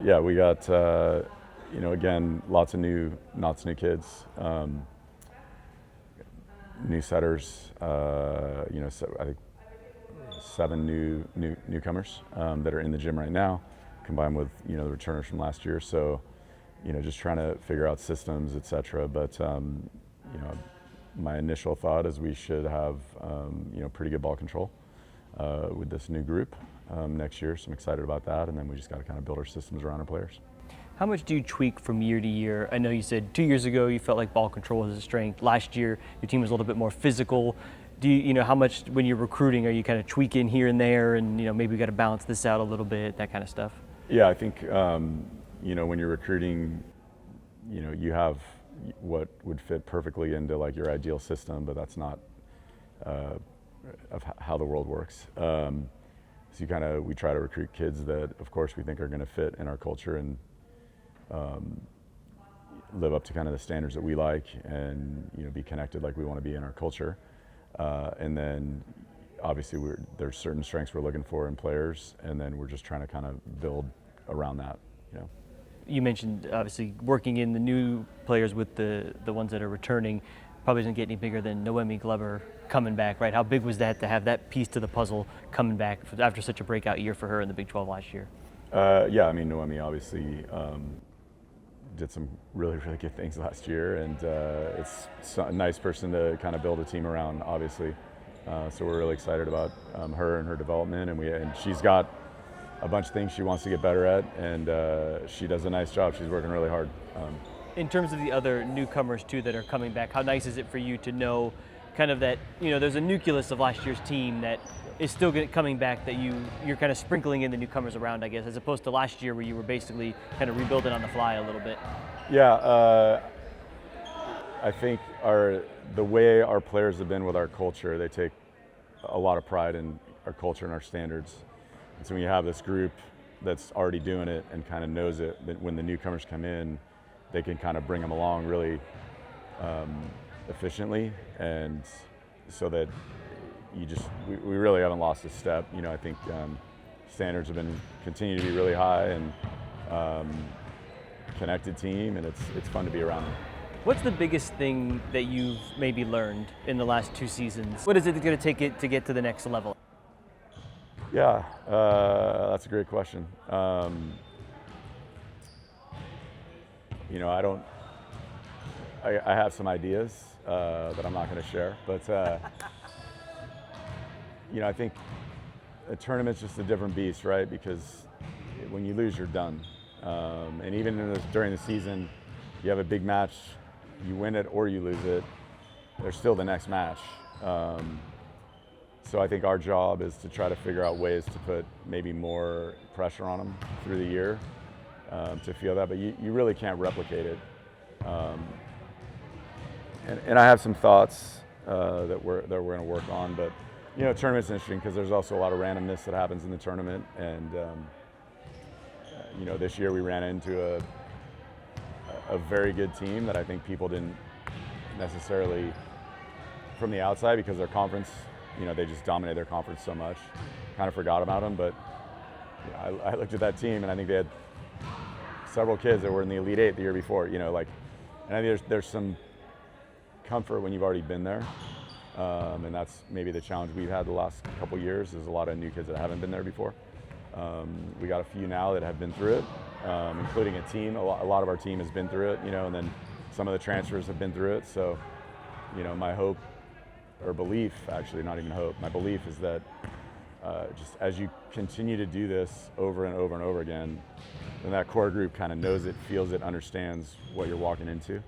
Yeah, we got, again, lots of new kids, new setters, so I think 7 newcomers that are in the gym right now, combined with, the returners from last year. So, just trying to figure out systems, et cetera. But, my initial thought is we should have, pretty good ball control with this new group next year. So I'm excited about that. And then we just got to kind of build our systems around our players. How much do you tweak from year to year? I know you said 2 years ago you felt like ball control was a strength. Last year your team was a little bit more physical. Do you, how much when you're recruiting are you kind of tweaking here and there, and maybe we got to balance this out a little bit, that kind of stuff? Yeah, I think when you're recruiting, you have what would fit perfectly into like your ideal system, but that's not of how the world works. So we try to recruit kids that, of course, we think are going to fit in our culture and live up to kind of the standards that we like, and be connected like we want to be in our culture. And then obviously there's certain strengths we're looking for in players, and then we're just trying to kind of build around that. You mentioned obviously working in the new players with the ones that are returning. Probably doesn't get any bigger than Noemie Glover coming back, right? How big was that to have that piece to the puzzle coming back after such a breakout year for her in the Big 12 last year? Yeah, I mean, Noemie obviously did some really good things last year, and it's a nice person to kind of build a team around, obviously. So we're really excited about her and her development, and she's got a bunch of things she wants to get better at, and she does a nice job. She's working really hard. In terms of the other newcomers too that are coming back, how nice is it for you to know kind of that, there's a nucleus of last year's team that is still coming back, that you're kind of sprinkling in the newcomers around, I guess, as opposed to last year where you were basically kind of rebuilding on the fly a little bit? Yeah, I think the way our players have been with our culture, they take a lot of pride in our culture and our standards. And so when you have this group that's already doing it and kind of knows it, that when the newcomers come in, they can kind of bring them along really efficiently, and so that we really haven't lost a step. I think standards have continue to be really high, and connected team, and it's fun to be around them. What's the biggest thing that you've maybe learned in the last 2 seasons? What is it going to take it to get to the next level? Yeah, that's a great question. I have some ideas that I'm not going to share, but I think a tournament's just a different beast, right? Because when you lose, you're done. And even during the season, you have a big match, you win it or you lose it, there's still the next match. So I think our job is to try to figure out ways to put maybe more pressure on them through the year to feel that, but you really can't replicate it. And I have some thoughts that we're going to work on, but tournament's interesting because there's also a lot of randomness that happens in the tournament, and this year we ran into a very good team that I think people didn't necessarily from the outside, because their conference, they just dominated their conference so much, kind of forgot about them. But I looked at that team, and I think they had several kids that were in the Elite Eight the year before, and I think there's some comfort when you've already been there, and that's maybe the challenge we've had the last couple years, is a lot of new kids that haven't been there before. We got a few now that have been through it, including a team. A lot of our team has been through it, and then some of the transfers have been through it. So, my hope, or belief, actually, not even hope, my belief is that just as you continue to do this over and over and over again, then that core group kind of knows it, feels it, understands what you're walking into.